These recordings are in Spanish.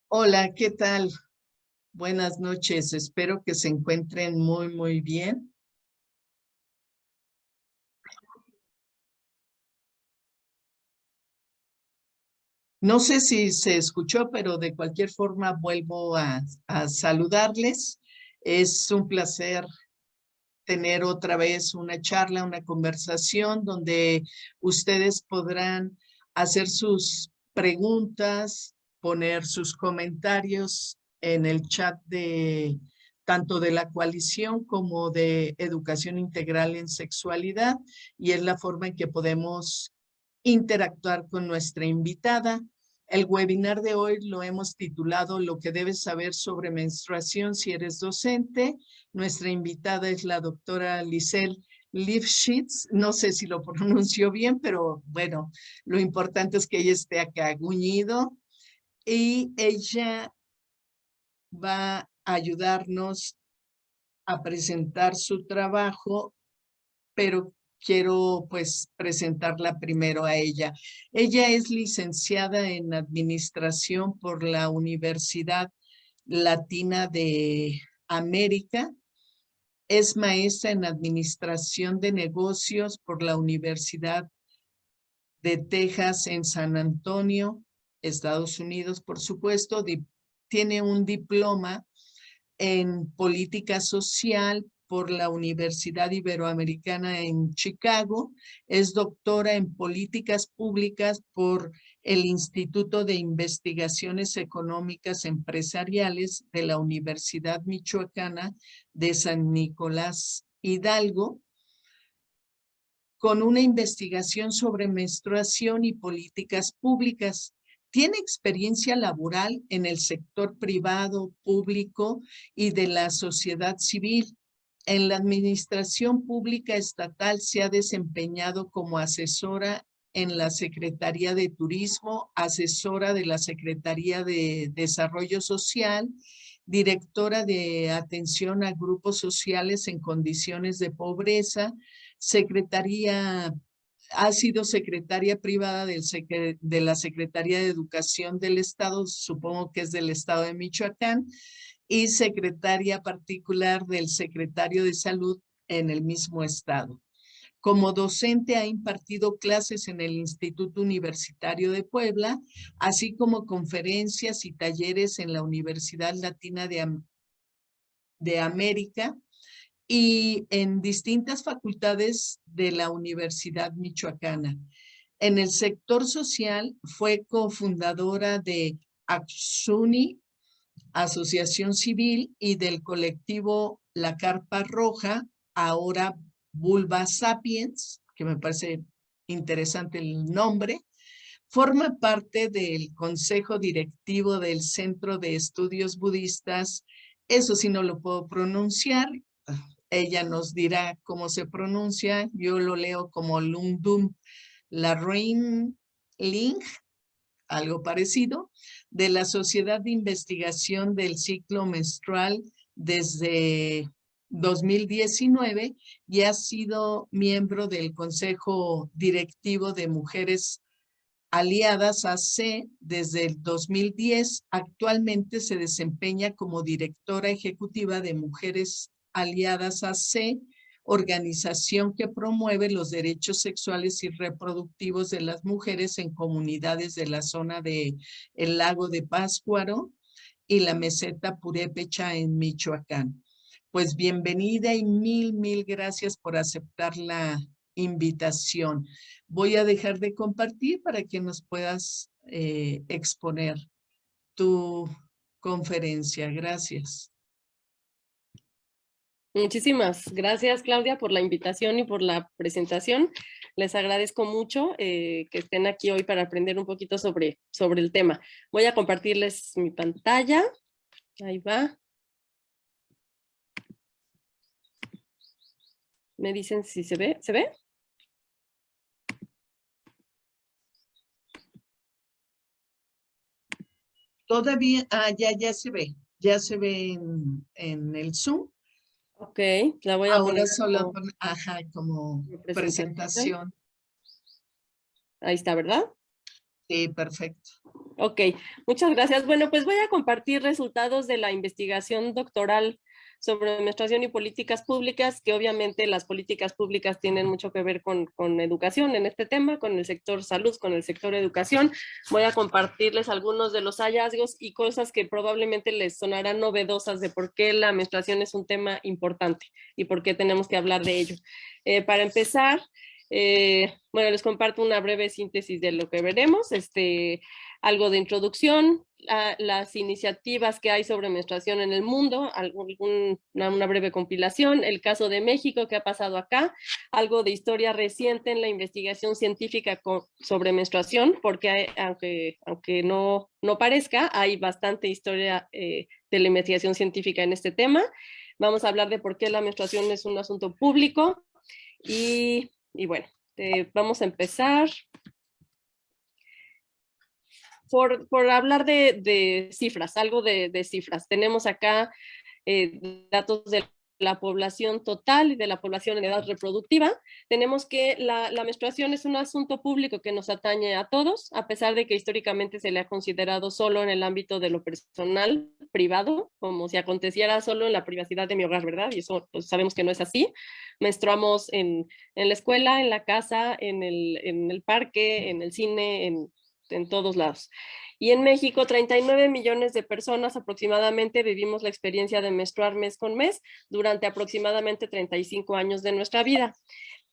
Hola, ¿qué tal? Buenas noches. Espero que se encuentren muy bien. No sé si se escuchó, pero de cualquier forma vuelvo a saludarles. Es un placer tener otra vez una charla, una conversación donde ustedes podrán hacer sus preguntas, poner sus comentarios en el chat de tanto de la coalición como de educación integral en sexualidad, y es la forma en que podemos interactuar con nuestra invitada. El webinar de hoy lo hemos titulado Lo que debes saber sobre menstruación si eres docente. Nuestra invitada es la doctora Lisel Lifshitz. No sé si lo pronunció bien, pero bueno, lo importante es que ella esté acá, Guñido, y ella va a ayudarnos a presentar su trabajo, pero quiero pues presentarla primero a ella. Ella es licenciada en Administración por la Universidad Latina de América. Es maestra en Administración de Negocios por la Universidad de Texas en San Antonio, Estados Unidos, por supuesto. Tiene un diploma en Política Social por la Universidad Iberoamericana en Chicago. Es doctora en Políticas Públicas por el Instituto de Investigaciones Económicas Empresariales de la Universidad Michoacana de San Nicolás Hidalgo, con una investigación sobre menstruación y políticas públicas. Tiene experiencia laboral en el sector privado, público y de la sociedad civil. En la administración pública estatal se ha desempeñado como asesora en la Secretaría de Turismo, asesora de la Secretaría de Desarrollo Social, directora de atención a grupos sociales en condiciones de pobreza, secretaría, ha sido secretaria privada de la Secretaría de Educación del Estado, supongo que es del Estado de Michoacán, y secretaria particular del secretario de Salud en el mismo estado. Como docente ha impartido clases en el Instituto Universitario de Puebla, así como conferencias y talleres en la Universidad Latina de América y en distintas facultades de la Universidad Michoacana. En el sector social fue cofundadora de AXUNI, Asociación Civil, y del colectivo La Carpa Roja, ahora Vulva Sapiens, que me parece interesante el nombre. Forma parte del consejo directivo del Centro de Estudios Budistas. Eso sí no lo puedo pronunciar. Ella nos dirá cómo se pronuncia. Yo lo leo como Lungdum Larraín Ling, algo parecido, de la Sociedad de Investigación del Ciclo Menstrual desde 2019, y ha sido miembro del Consejo Directivo de Mujeres Aliadas AC desde el 2010. Actualmente se desempeña como directora ejecutiva de Mujeres Aliadas AC, organización que promueve los derechos sexuales y reproductivos de las mujeres en comunidades de la zona de el Lago de Pátzcuaro y la meseta Purépecha en Michoacán. Pues bienvenida y mil gracias por aceptar la invitación. Voy a dejar de compartir para que nos puedas exponer tu conferencia. Gracias. Muchísimas gracias, Claudia, por la invitación y por la presentación. Les agradezco mucho que estén aquí hoy para aprender un poquito sobre el tema. Voy a compartirles mi pantalla. Ahí va. Me dicen si se ve. ¿Se ve? Todavía, ya se ve en el Zoom. Ok, la voy a Ahora poner solo como como presentación. presentación. Ahí está, ¿verdad? Sí, perfecto. Ok, muchas gracias. Bueno, pues voy a compartir resultados de la investigación doctoral sobre menstruación y políticas públicas, que obviamente las políticas públicas tienen mucho que ver con educación en este tema, con el sector salud, con el sector educación. Voy a compartirles algunos de los hallazgos y cosas que probablemente les sonarán novedosas de por qué la menstruación es un tema importante y por qué tenemos que hablar de ello. Para empezar, bueno, les comparto una breve síntesis de lo que veremos, algo de introducción, las iniciativas que hay sobre menstruación en el mundo, una breve compilación, el caso de México, qué ha pasado acá, algo de historia reciente en la investigación científica sobre menstruación, porque aunque no parezca, hay bastante historia de la investigación científica en este tema. Vamos a hablar de por qué la menstruación es un asunto público y bueno, vamos a empezar por hablar de cifras, algo de cifras. Tenemos acá datos de la población total y de la población en edad reproductiva. Tenemos que la menstruación es un asunto público que nos atañe a todos, a pesar de que históricamente se le ha considerado solo en el ámbito de lo personal, privado, como si aconteciera solo en la privacidad de mi hogar, ¿verdad? Y eso pues, sabemos que no es así. Menstruamos en la escuela, en la casa, en el parque, en el cine, en todos lados. Y en México, 39 millones de personas aproximadamente vivimos la experiencia de menstruar mes con mes durante aproximadamente 35 años de nuestra vida.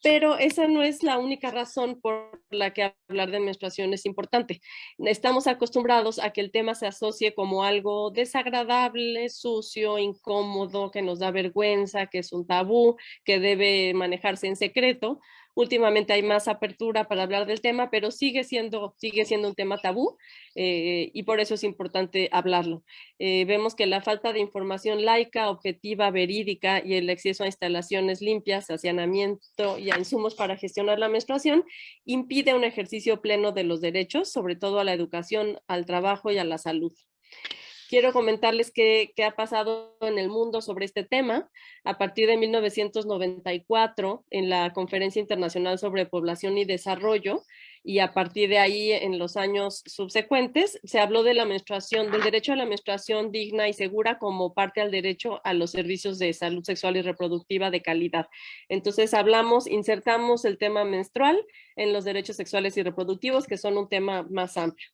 Pero esa no es la única razón por la que hablar de menstruación es importante. Estamos acostumbrados a que el tema se asocie como algo desagradable, sucio, incómodo, que nos da vergüenza, que es un tabú, que debe manejarse en secreto. Últimamente hay más apertura para hablar del tema, pero sigue siendo un tema tabú y por eso es importante hablarlo. Vemos que la falta de información laica, objetiva, verídica y el acceso a instalaciones limpias, saneamiento y a insumos para gestionar la menstruación impide un ejercicio pleno de los derechos, sobre todo a la educación, al trabajo y a la salud. Quiero comentarles qué ha pasado en el mundo sobre este tema. A partir de 1994, en la Conferencia Internacional sobre Población y Desarrollo, y a partir de ahí, en los años subsecuentes, se habló de la menstruación, del derecho a la menstruación digna y segura como parte al derecho a los servicios de salud sexual y reproductiva de calidad. Entonces, insertamos el tema menstrual en los derechos sexuales y reproductivos, que son un tema más amplio.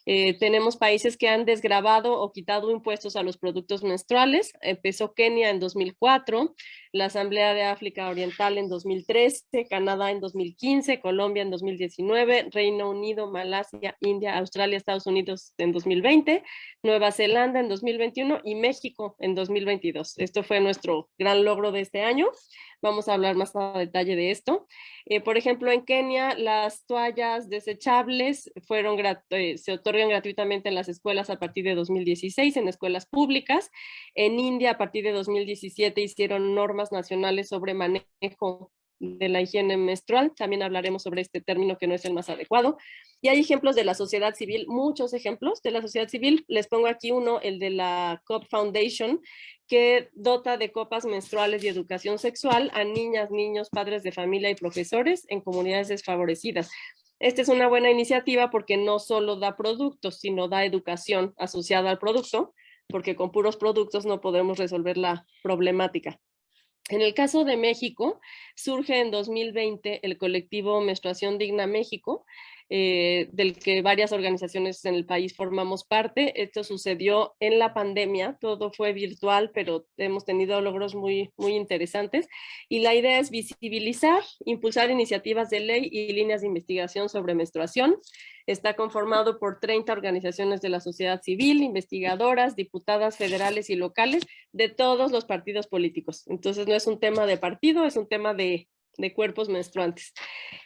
Tenemos países que han desgravado o quitado impuestos a los productos menstruales. Empezó Kenia en 2004, la Asamblea de África Oriental en 2013, Canadá en 2015, Colombia en 2019, Reino Unido, Malasia, India, Australia, Estados Unidos en 2020, Nueva Zelanda en 2021 y México en 2022. Esto fue nuestro gran logro de este año. Vamos a hablar más a detalle de esto. Por ejemplo, en Kenia, las toallas desechables se otorgan gratuitamente en las escuelas a partir de 2016, en escuelas públicas. En India, a partir de 2017, hicieron normas nacionales sobre manejo de la higiene menstrual. También hablaremos sobre este término que no es el más adecuado. Y hay ejemplos de la sociedad civil, muchos ejemplos de la sociedad civil. Les pongo aquí uno, el de la COP Foundation, que dota de copas menstruales y educación sexual a niñas, niños, padres de familia y profesores en comunidades desfavorecidas. Esta es una buena iniciativa porque no solo da productos, sino da educación asociada al producto, porque con puros productos no podemos resolver la problemática. En el caso de México, surge en 2020 el colectivo Menstruación Digna México, del que varias organizaciones en el país formamos parte. Esto sucedió en la pandemia, todo fue virtual, pero hemos tenido logros muy, muy interesantes. Y la idea es visibilizar, impulsar iniciativas de ley y líneas de investigación sobre menstruación. Está conformado por 30 organizaciones de la sociedad civil, investigadoras, diputadas federales y locales de todos los partidos políticos. Entonces no es un tema de partido, es un tema de cuerpos menstruantes.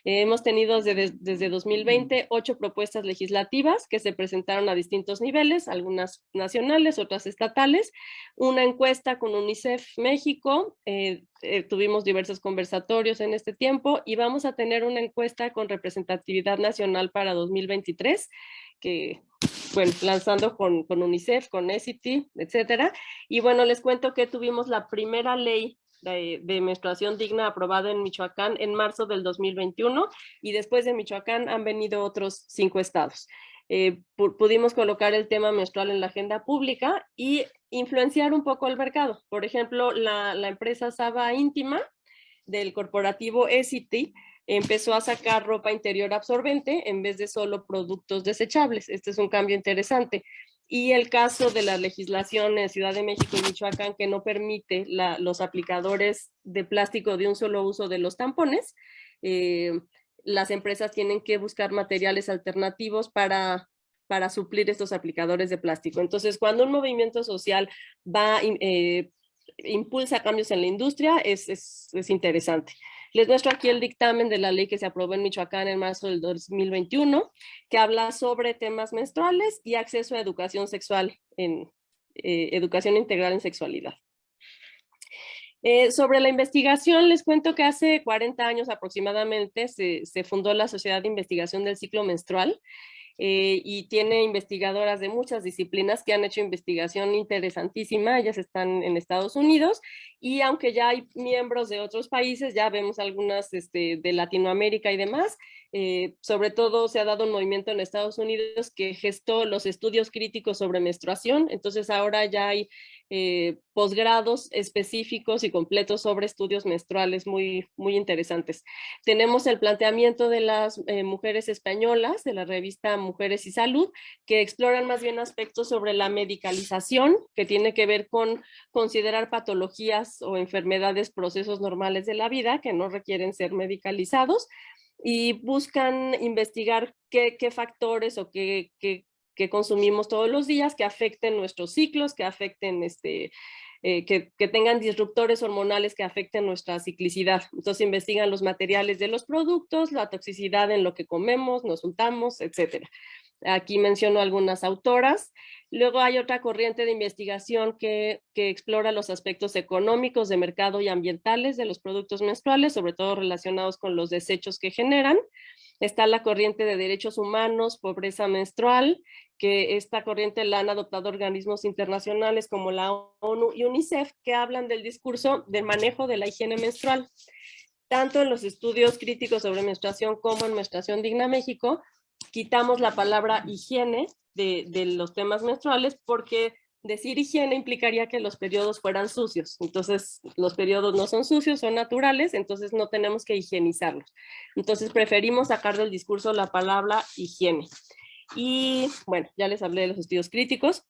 Hemos tenido desde 2020 8 propuestas legislativas que se presentaron a distintos niveles, algunas nacionales, otras estatales, una encuesta con UNICEF México, tuvimos diversos conversatorios en este tiempo y vamos a tener una encuesta con representatividad nacional para 2023, que bueno, lanzando con UNICEF, con ECITI, etcétera. Y bueno, les cuento que tuvimos la primera ley de menstruación digna aprobada en Michoacán en marzo del 2021 y después de Michoacán han venido otros 5 estados. pudimos colocar el tema menstrual en la agenda pública y influenciar un poco el mercado. Por ejemplo, la empresa Saba Íntima del corporativo Essity empezó a sacar ropa interior absorbente en vez de solo productos desechables. Este es un cambio interesante. Y el caso de la legislación en Ciudad de México y Michoacán que no permite los aplicadores de plástico de un solo uso de los tampones, las empresas tienen que buscar materiales alternativos para suplir estos aplicadores de plástico. Entonces, cuando un movimiento social impulsa cambios en la industria, es interesante. Les muestro aquí el dictamen de la ley que se aprobó en Michoacán en marzo del 2021, que habla sobre temas menstruales y acceso a educación sexual, educación integral en sexualidad. Sobre la investigación, les cuento que hace 40 años aproximadamente se fundó la Sociedad de Investigación del Ciclo Menstrual, y tiene investigadoras de muchas disciplinas que han hecho investigación interesantísima. Ellas están en Estados Unidos y aunque ya hay miembros de otros países, ya vemos algunas de Latinoamérica y demás, sobre todo se ha dado un movimiento en Estados Unidos que gestó los estudios críticos sobre menstruación. Entonces ahora ya hay posgrados específicos y completos sobre estudios menstruales muy, muy interesantes. Tenemos el planteamiento de las mujeres españolas de la revista Mujeres y Salud, que exploran más bien aspectos sobre la medicalización, que tiene que ver con considerar patologías o enfermedades, procesos normales de la vida que no requieren ser medicalizados, y buscan investigar qué factores o qué consumimos todos los días, que afecten nuestros ciclos, que afecten que tengan disruptores hormonales que afecten nuestra ciclicidad. Entonces investigan los materiales de los productos, la toxicidad en lo que comemos, nos untamos, etcétera. Aquí menciono algunas autoras. Luego hay otra corriente de investigación que explora los aspectos económicos de mercado y ambientales de los productos menstruales, sobre todo relacionados con los desechos que generan. Está la corriente de derechos humanos, pobreza menstrual, que esta corriente la han adoptado organismos internacionales como la ONU y UNICEF, que hablan del discurso del manejo de la higiene menstrual. Tanto en los estudios críticos sobre menstruación como en Menstruación Digna México, quitamos la palabra higiene de los temas menstruales porque decir higiene implicaría que los periodos fueran sucios. Entonces, los periodos no son sucios, son naturales, entonces no tenemos que higienizarlos. Entonces, preferimos sacar del discurso la palabra higiene. Y bueno, ya les hablé de los estudios críticos.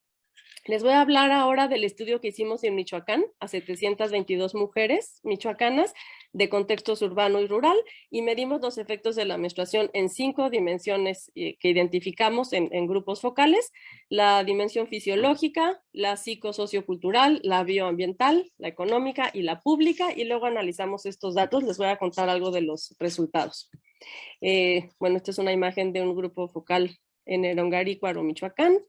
Les voy a hablar ahora del estudio que hicimos en Michoacán a 722 mujeres michoacanas de contextos urbano y rural, y medimos los efectos de la menstruación en 5 dimensiones que identificamos en grupos focales: la dimensión fisiológica, la psicosociocultural, la bioambiental, la económica y la pública, y luego analizamos estos datos. Les voy a contar algo de los resultados. Bueno, esta es una imagen de un grupo focal en Erongarícuaro, Michoacán.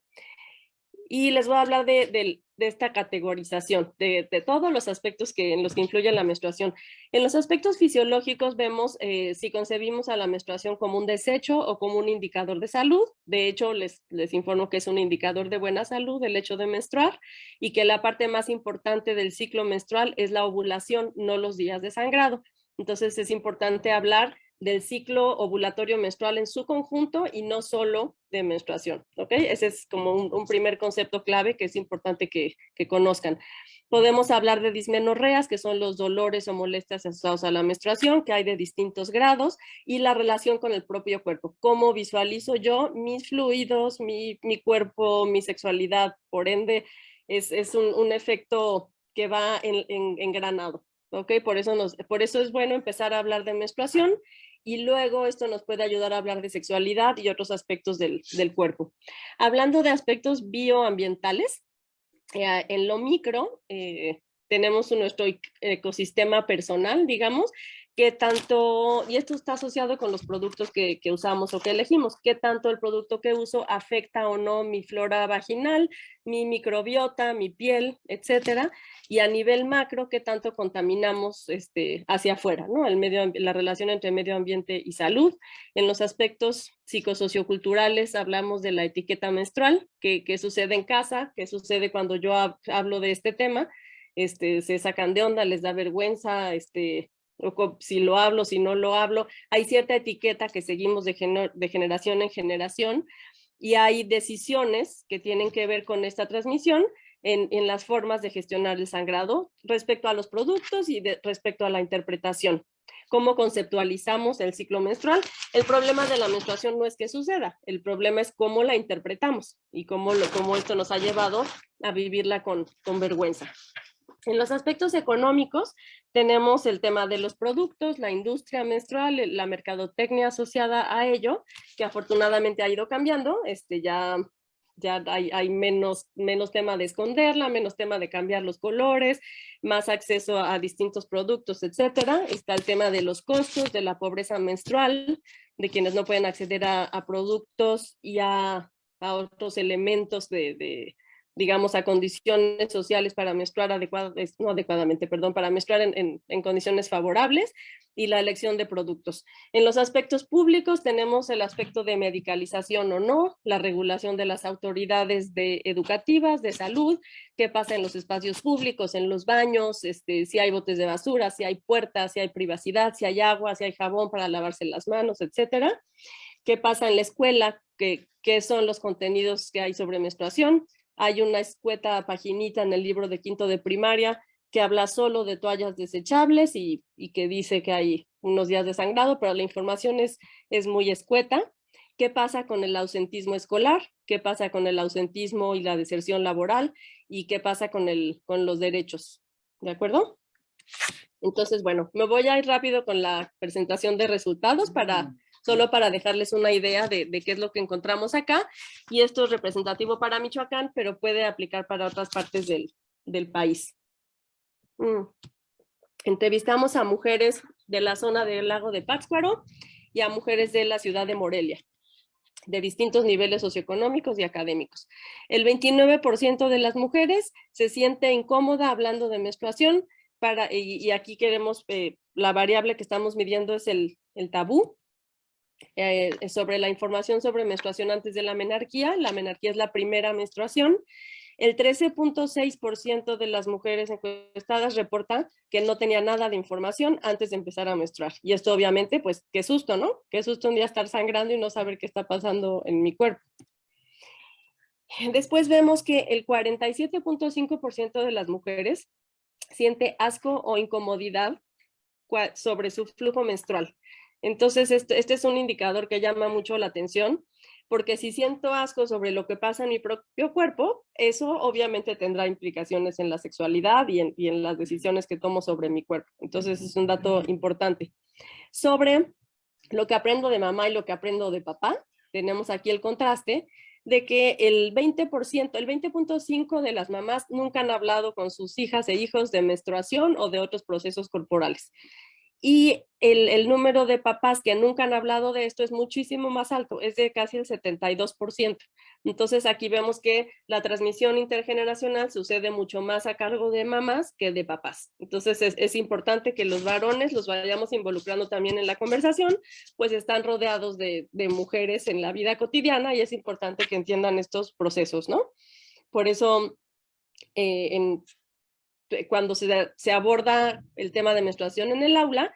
Y les voy a hablar de esta categorización, de todos los aspectos en los que influye la menstruación. En los aspectos fisiológicos vemos si concebimos a la menstruación como un desecho o como un indicador de salud. De hecho, les informo que es un indicador de buena salud el hecho de menstruar, y que la parte más importante del ciclo menstrual es la ovulación, no los días de sangrado. Entonces es importante hablar del ciclo ovulatorio menstrual en su conjunto y no solo de menstruación, ¿ok? Ese es como un primer concepto clave que es importante que conozcan. Podemos hablar de dismenorreas, que son los dolores o molestias asociados a la menstruación, que hay de distintos grados, y la relación con el propio cuerpo. ¿Cómo visualizo yo mis fluidos, mi cuerpo, mi sexualidad? Por ende, es un efecto que va engranado. ¿Okay? Por eso es bueno empezar a hablar de menstruación, y luego esto nos puede ayudar a hablar de sexualidad y otros aspectos del cuerpo. Hablando de aspectos bioambientales, en lo micro tenemos nuestro ecosistema personal, digamos, que tanto, y esto está asociado con los productos que usamos o que elegimos, qué tanto el producto que uso afecta o no mi flora vaginal, mi microbiota, mi piel, etcétera, y a nivel macro, qué tanto contaminamos hacia afuera, ¿no? La relación entre medio ambiente y salud. En los aspectos psicosocioculturales hablamos de la etiqueta menstrual, que sucede en casa, que sucede cuando yo hablo de este tema, se sacan de onda, les da vergüenza, o si lo hablo, si no lo hablo. Hay cierta etiqueta que seguimos de generación en generación. y hay decisiones que tienen que ver con esta transmisión en las formas de gestionar el sangrado respecto a los productos y respecto a la interpretación. Cómo conceptualizamos el ciclo menstrual. El problema de la menstruación no es que suceda, el problema es cómo la interpretamos y cómo esto nos ha llevado a vivirla con vergüenza. En los aspectos económicos tenemos el tema de los productos, la industria menstrual, la mercadotecnia asociada a ello, que afortunadamente ha ido cambiando. Ya hay menos tema de esconderla, menos tema de cambiar los colores, más acceso a distintos productos, etcétera. Está el tema de los costos, de la pobreza menstrual, de quienes no pueden acceder a productos y a otros elementos digamos, a condiciones sociales para menstruar no adecuadamente, perdón, para menstruar en condiciones favorables, y la elección de productos. En los aspectos públicos tenemos el aspecto de medicalización o no, la regulación de las autoridades educativas, de salud, qué pasa en los espacios públicos, en los baños, si hay botes de basura, si hay puertas, si hay privacidad, si hay agua, si hay jabón para lavarse las manos, etcétera. ¿Qué pasa en la escuela? ¿Qué son los contenidos que hay sobre menstruación? Hay una escueta paginita en el libro de quinto de primaria que habla solo de toallas desechables y que dice que hay unos días de sangrado, pero la información es muy escueta. ¿Qué pasa con el ausentismo escolar? ¿Qué pasa con el ausentismo y la deserción laboral? ¿Y qué pasa con los derechos? ¿De acuerdo? Entonces, bueno, me voy a ir rápido con la presentación de resultados solo para dejarles una idea de qué es lo que encontramos acá. Y esto es representativo para Michoacán, pero puede aplicar para otras partes del país. Entrevistamos a mujeres de la zona del lago de Pátzcuaro y a mujeres de la ciudad de Morelia, de distintos niveles socioeconómicos y académicos. El 29% de las mujeres se siente incómoda hablando de menstruación, y aquí queremos, la variable que estamos midiendo es el tabú, sobre la información sobre menstruación antes de la menarquía. La menarquía es la primera menstruación. El 13.6% de las mujeres encuestadas reportan que no tenía nada de información antes de empezar a menstruar. Y esto obviamente, pues, qué susto, ¿no? Qué susto un día estar sangrando y no saber qué está pasando en mi cuerpo. Después vemos que el 47.5% de las mujeres siente asco o incomodidad sobre su flujo menstrual. Entonces, este es un indicador que llama mucho la atención, porque si siento asco sobre lo que pasa en mi propio cuerpo, eso obviamente tendrá implicaciones en la sexualidad y en las decisiones que tomo sobre mi cuerpo. Entonces, es un dato importante. Sobre lo que aprendo de mamá y lo que aprendo de papá, tenemos aquí el contraste de que el 20.5% de las mamás nunca han hablado con sus hijas e hijos de menstruación o de otros procesos corporales. Y el número de papás que nunca han hablado de esto es muchísimo más alto, es de casi el 72%. Entonces aquí vemos que la transmisión intergeneracional sucede mucho más a cargo de mamás que de papás. Entonces es importante que los varones los vayamos involucrando también en la conversación, pues están rodeados de mujeres en la vida cotidiana y es importante que entiendan estos procesos, ¿no? Por eso cuando se aborda el tema de menstruación en el aula,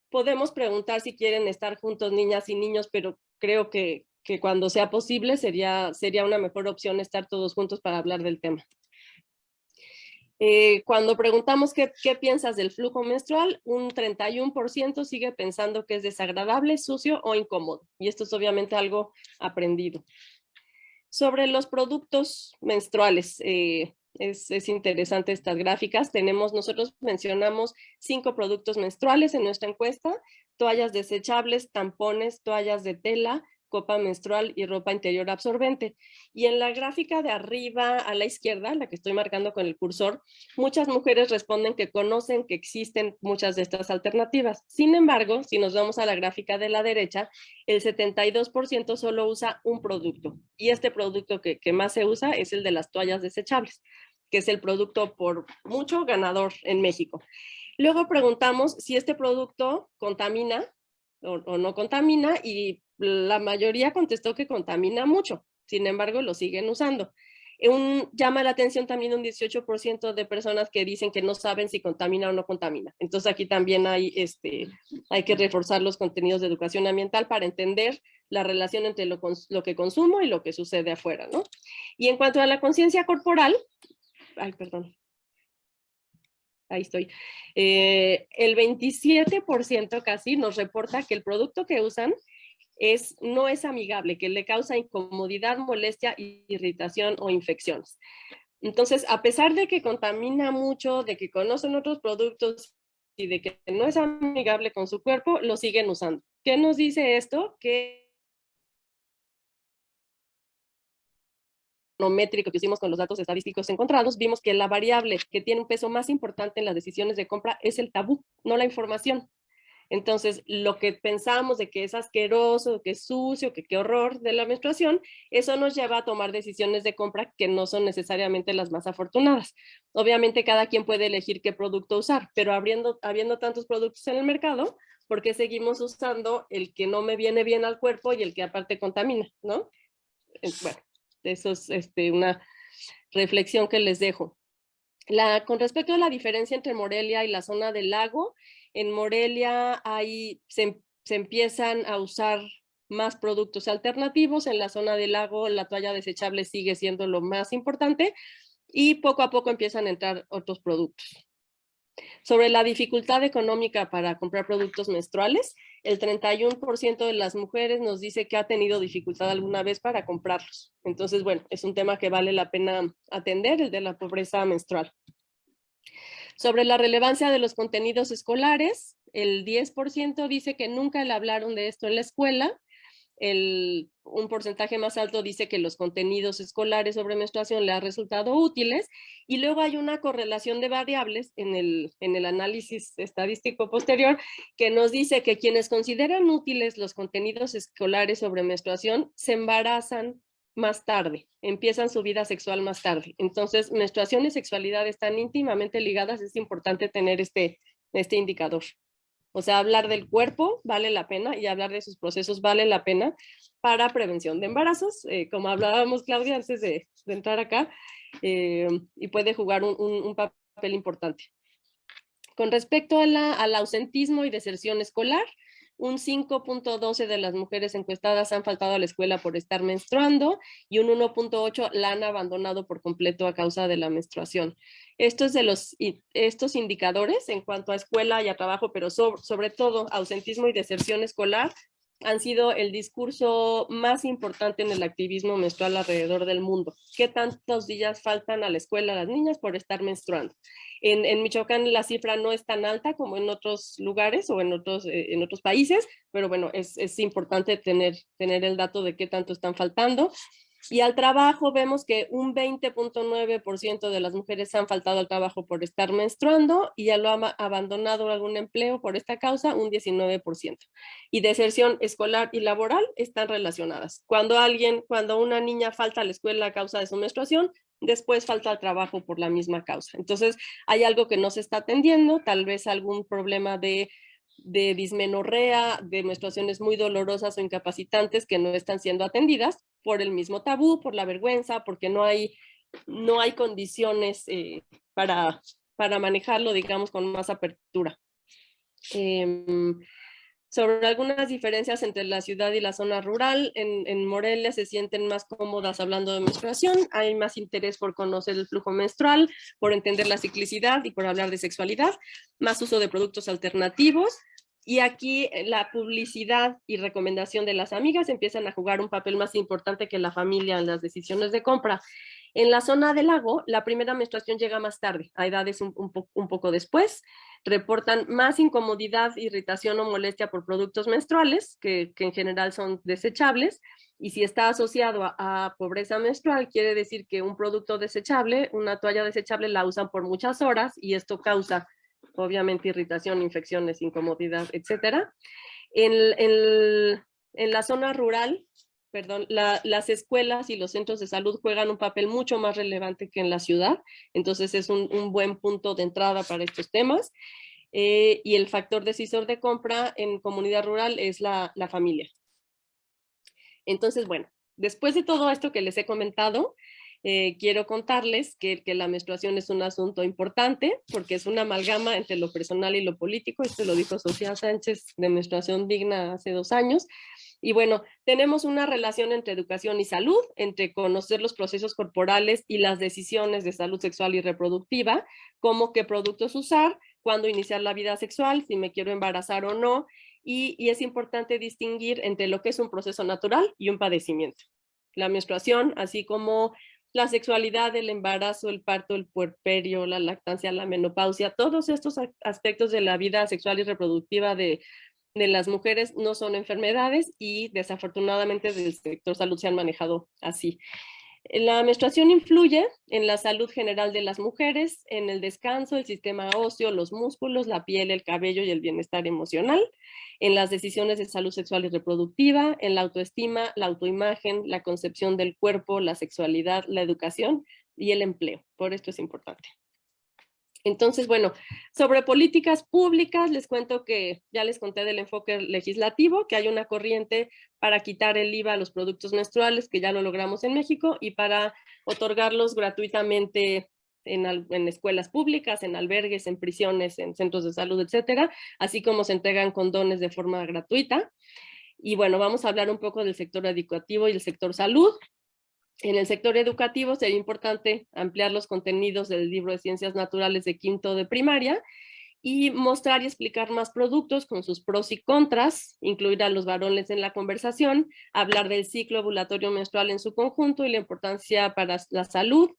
podemos preguntar si quieren estar juntos niñas y niños, pero creo que cuando sea posible sería una mejor opción estar todos juntos para hablar del tema. Cuando preguntamos qué piensas del flujo menstrual, un 31% sigue pensando que es desagradable, sucio o incómodo. Y esto es obviamente algo aprendido. Sobre los productos menstruales, es interesante estas gráficas. Nosotros mencionamos 5 productos menstruales en nuestra encuesta: toallas desechables, tampones, toallas de tela, copa menstrual y ropa interior absorbente. Y en la gráfica de arriba a la izquierda, la que estoy marcando con el cursor, muchas mujeres responden que conocen que existen muchas de estas alternativas. Sin embargo, si nos vamos a la gráfica de la derecha, el 72% solo usa un producto. Y este producto que más se usa es el de las toallas desechables, que es el producto por mucho ganador en México. Luego preguntamos si este producto contamina o no contamina, y la mayoría contestó que contamina mucho. Sin embargo, lo siguen usando. Llama la atención también un 18% de personas que dicen que no saben si contamina o no contamina. Entonces aquí también hay que reforzar los contenidos de educación ambiental para entender la relación entre lo que consumo y lo que sucede afuera, ¿no? Y en cuanto a la conciencia corporal, ay, perdón, ahí estoy, el 27% casi nos reporta que el producto que usan no es amigable, que le causa incomodidad, molestia, irritación o infecciones. Entonces, a pesar de que contamina mucho, de que conocen otros productos y de que no es amigable con su cuerpo, lo siguen usando. ¿Qué nos dice esto? Que métrico que hicimos con los datos estadísticos encontrados, vimos que la variable que tiene un peso más importante en las decisiones de compra es el tabú, no la información. Entonces, lo que pensábamos de que es asqueroso, que es sucio, que qué horror de la menstruación, eso nos lleva a tomar decisiones de compra que no son necesariamente las más afortunadas. Obviamente, cada quien puede elegir qué producto usar, pero habiendo tantos productos en el mercado, ¿por qué seguimos usando el que no me viene bien al cuerpo y el que aparte contamina, ¿no? Bueno, eso es una reflexión que les dejo. Con respecto a la diferencia entre Morelia y la zona del lago, en Morelia se empiezan a usar más productos alternativos, en la zona del lago la toalla desechable sigue siendo lo más importante y poco a poco empiezan a entrar otros productos. Sobre la dificultad económica para comprar productos menstruales, el 31% de las mujeres nos dice que ha tenido dificultad alguna vez para comprarlos. Entonces, bueno, es un tema que vale la pena atender, el de la pobreza menstrual. Sobre la relevancia de los contenidos escolares, el 10% dice que nunca le hablaron de esto en la escuela. Un porcentaje más alto dice que los contenidos escolares sobre menstruación le han resultado útiles, y luego hay una correlación de variables en el análisis estadístico posterior que nos dice que quienes consideran útiles los contenidos escolares sobre menstruación se embarazan más tarde, empiezan su vida sexual más tarde. Entonces, menstruación y sexualidad están íntimamente ligadas, es importante tener este indicador. O sea, hablar del cuerpo vale la pena y hablar de sus procesos vale la pena para prevención de embarazos, como hablábamos, Claudia, antes de entrar acá, y puede jugar un papel importante. Con respecto al ausentismo y deserción escolar, un 5.12 de las mujeres encuestadas han faltado a la escuela por estar menstruando y un 1.8 la han abandonado por completo a causa de la menstruación. Estos indicadores en cuanto a escuela y a trabajo, pero sobre todo ausentismo y deserción escolar, han sido el discurso más importante en el activismo menstrual alrededor del mundo. ¿Qué tantos días faltan a la escuela a las niñas por estar menstruando? En Michoacán la cifra no es tan alta como en otros lugares o en otros países, pero bueno, es importante tener el dato de qué tanto están faltando. Y al trabajo vemos que un 20.9% de las mujeres han faltado al trabajo por estar menstruando y ya lo han abandonado algún empleo por esta causa, un 19%. Y deserción escolar y laboral están relacionadas. Cuando una niña falta a la escuela a causa de su menstruación, después falta al trabajo por la misma causa. Entonces, hay algo que no se está atendiendo, tal vez algún problema de dismenorrea, de menstruaciones muy dolorosas o incapacitantes que no están siendo atendidas por el mismo tabú, por la vergüenza, porque no hay condiciones para manejarlo, digamos, con más apertura. Sobre algunas diferencias entre la ciudad y la zona rural, en Morelia se sienten más cómodas hablando de menstruación, hay más interés por conocer el flujo menstrual, por entender la ciclicidad y por hablar de sexualidad, más uso de productos alternativos, y aquí la publicidad y recomendación de las amigas empiezan a jugar un papel más importante que la familia en las decisiones de compra. En la zona del lago, la primera menstruación llega más tarde, a edades un poco después. Reportan más incomodidad, irritación o molestia por productos menstruales, que en general son desechables, y si está asociado a pobreza menstrual, quiere decir que un producto desechable, una toalla desechable, la usan por muchas horas y esto causa, obviamente, irritación, infecciones, incomodidad, etc. En la zona rural, perdón, las escuelas y los centros de salud juegan un papel mucho más relevante que en la ciudad, entonces es un buen punto de entrada para estos temas. Y el factor decisor de compra en comunidad rural es la familia. Entonces, bueno, después de todo esto que les he comentado, quiero contarles que la menstruación es un asunto importante porque es una amalgama entre lo personal y lo político. Esto lo dijo Sofía Sánchez de Menstruación Digna hace 2 años. Y bueno, tenemos una relación entre educación y salud, entre conocer los procesos corporales y las decisiones de salud sexual y reproductiva, como qué productos usar, cuándo iniciar la vida sexual, si me quiero embarazar o no, y es importante distinguir entre lo que es un proceso natural y un padecimiento. La menstruación, así como la sexualidad, el embarazo, el parto, el puerperio, la lactancia, la menopausia, todos estos aspectos de la vida sexual y reproductiva de las mujeres no son enfermedades y desafortunadamente del sector salud se han manejado así. La menstruación influye en la salud general de las mujeres, en el descanso, el sistema óseo, los músculos, la piel, el cabello y el bienestar emocional, en las decisiones de salud sexual y reproductiva, en la autoestima, la autoimagen, la concepción del cuerpo, la sexualidad, la educación y el empleo. Por esto es importante. Entonces, bueno, sobre políticas públicas, les cuento que ya les conté del enfoque legislativo, que hay una corriente para quitar el IVA a los productos menstruales, que ya lo logramos en México, y para otorgarlos gratuitamente en escuelas públicas, en albergues, en prisiones, en centros de salud, etcétera, así como se entregan condones de forma gratuita. Y bueno, vamos a hablar un poco del sector educativo y el sector salud. En el sector educativo sería importante ampliar los contenidos del libro de Ciencias Naturales de quinto de primaria y mostrar y explicar más productos con sus pros y contras, incluir a los varones en la conversación, hablar del ciclo ovulatorio menstrual en su conjunto y la importancia para la salud.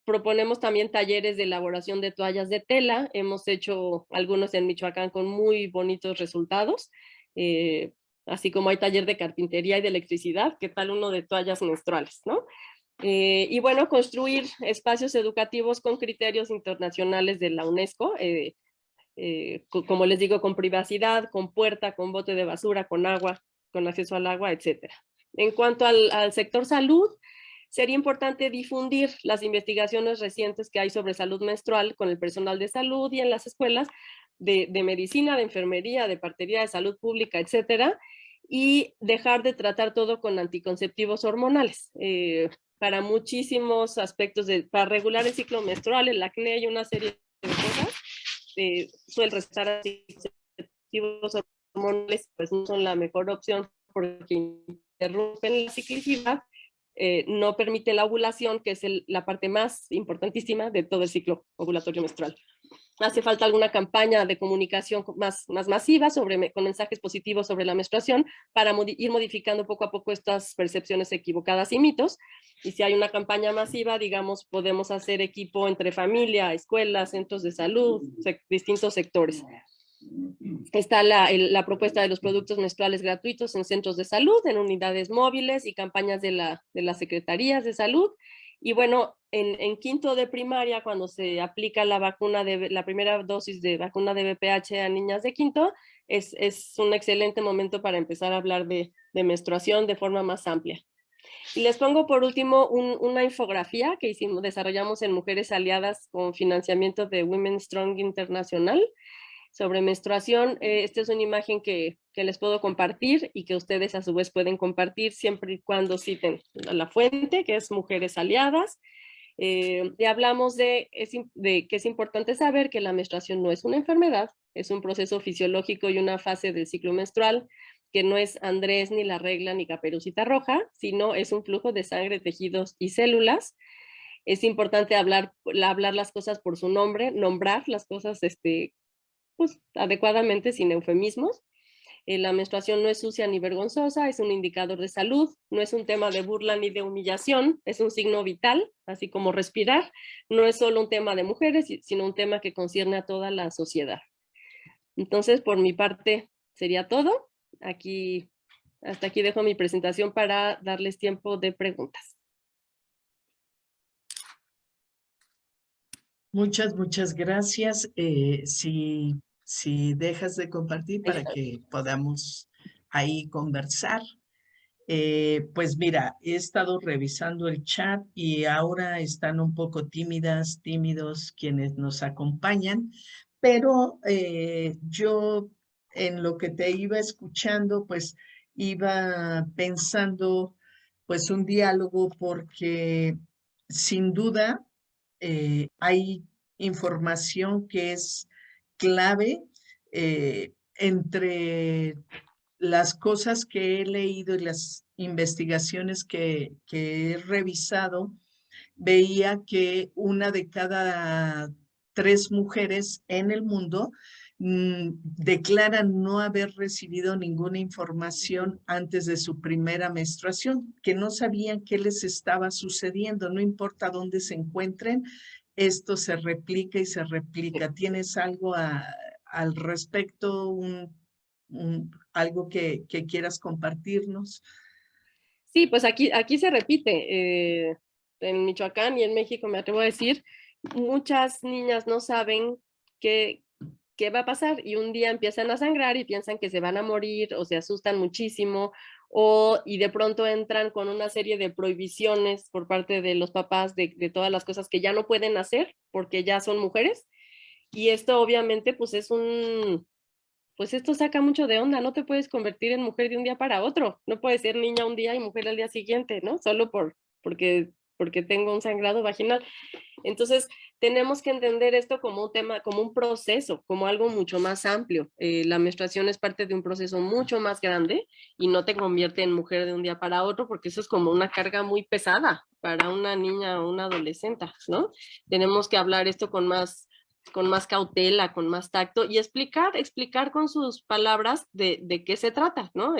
Proponemos también talleres de elaboración de toallas de tela. Hemos hecho algunos en Michoacán con muy bonitos resultados. Así como hay taller de carpintería y de electricidad, ¿qué tal uno de toallas menstruales, no? Y bueno, construir espacios educativos con criterios internacionales de la UNESCO, como les digo, con privacidad, con puerta, con bote de basura, con agua, con acceso al agua, etcétera. En cuanto al sector salud, sería importante difundir las investigaciones recientes que hay sobre salud menstrual con el personal de salud y en las escuelas de medicina, de enfermería, de partería, de salud pública, etcétera, y dejar de tratar todo con anticonceptivos hormonales. Para muchísimos aspectos, para regular el ciclo menstrual, el acné y una serie de cosas, suele restar anticonceptivos hormonales, pues no son la mejor opción porque interrumpen la ciclicidad, no permite la ovulación, que es la parte más importantísima de todo el ciclo ovulatorio menstrual. Hace falta alguna campaña de comunicación más masiva con mensajes positivos sobre la menstruación para ir modificando poco a poco estas percepciones equivocadas y mitos. Y si hay una campaña masiva, digamos, podemos hacer equipo entre familia, escuelas, centros de salud, distintos sectores. Está la propuesta de los productos menstruales gratuitos en centros de salud, en unidades móviles y campañas de las secretarías de salud. Y bueno, en quinto de primaria, cuando se aplica la primera dosis de vacuna de VPH a niñas de quinto, es un excelente momento para empezar a hablar de menstruación de forma más amplia. Y les pongo por último una infografía que desarrollamos en Mujeres Aliadas con financiamiento de Women Strong Internacional sobre menstruación. Esta es una imagen que les puedo compartir y que ustedes a su vez pueden compartir siempre y cuando citen a la fuente, que es Mujeres Aliadas. Y hablamos de que es importante saber que la menstruación no es una enfermedad, es un proceso fisiológico y una fase del ciclo menstrual, que no es Andrés, ni la regla, ni Caperucita Roja, sino es un flujo de sangre, tejidos y células. Es importante hablar las cosas por su nombre, nombrar las cosas pues, adecuadamente, sin eufemismos. La menstruación no es sucia ni vergonzosa, es un indicador de salud, no es un tema de burla ni de humillación, es un signo vital, así como respirar. No es solo un tema de mujeres, sino un tema que concierne a toda la sociedad. Entonces, por mi parte, sería todo. Hasta aquí dejo mi presentación para darles tiempo de preguntas. Muchas gracias. Si dejas de compartir para que podamos ahí conversar. Pues mira, he estado revisando el chat y ahora están un poco tímidos quienes nos acompañan, pero yo en lo que te iba escuchando, pues iba pensando pues un diálogo porque sin duda hay información que es clave entre las cosas que he leído y las investigaciones que he revisado, veía que una de cada 3 mujeres en el mundo declaran no haber recibido ninguna información antes de su primera menstruación, que no sabían qué les estaba sucediendo, no importa dónde se encuentren, esto se replica y se replica. ¿Tienes algo al respecto, algo que quieras compartirnos? Sí, pues aquí se repite. En Michoacán y en México, me atrevo a decir, muchas niñas no saben qué, qué va a pasar y un día empiezan a sangrar y piensan que se van a morir o se asustan muchísimo y de pronto entran con una serie de prohibiciones por parte de los papás de todas las cosas que ya no pueden hacer porque ya son mujeres y esto obviamente pues pues esto saca mucho de onda, no te puedes convertir en mujer de un día para otro, no puedes ser niña un día y mujer al día siguiente, ¿no? Solo porque tengo un sangrado vaginal. Entonces, tenemos que entender esto como un tema, como un proceso, como algo mucho más amplio. La menstruación es parte de un proceso mucho más grande y no te convierte en mujer de un día para otro porque eso es como una carga muy pesada para una niña o una adolescente, ¿no? Tenemos que hablar esto con más cautela, con más tacto y explicar con sus palabras de qué se trata, ¿no?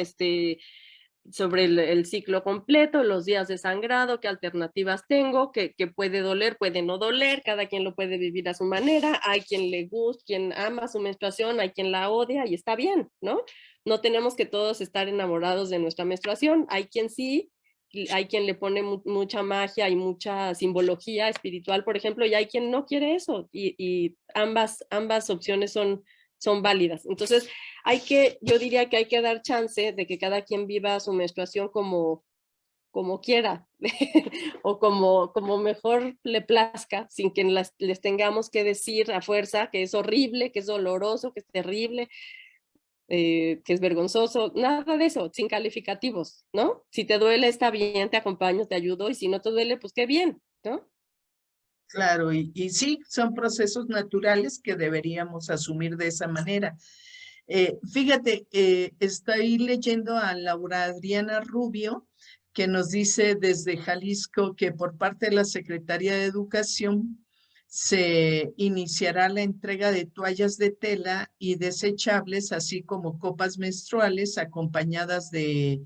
Sobre el ciclo completo, los días de sangrado, qué alternativas tengo, que puede doler, puede no doler, cada quien lo puede vivir a su manera, hay quien le gusta, quien ama su menstruación, hay quien la odia y está bien, ¿no? No tenemos que todos estar enamorados de nuestra menstruación, hay quien sí, hay quien le pone mucha magia y mucha simbología espiritual, por ejemplo, y hay quien no quiere eso, y ambas opciones son válidas. Entonces, yo diría que hay que dar chance de que cada quien viva su menstruación como quiera o como mejor le plazca, sin que les tengamos que decir a fuerza que es horrible, que es doloroso, que es terrible, que es vergonzoso, nada de eso, sin calificativos, ¿no? Si te duele, está bien, te acompaño, te ayudo, y si no te duele, pues qué bien, ¿no? Claro, y sí, son procesos naturales que deberíamos asumir de esa manera. Fíjate, estoy leyendo a Laura Adriana Rubio, que nos dice desde Jalisco que por parte de la Secretaría de Educación se iniciará la entrega de toallas de tela y desechables, así como copas menstruales acompañadas de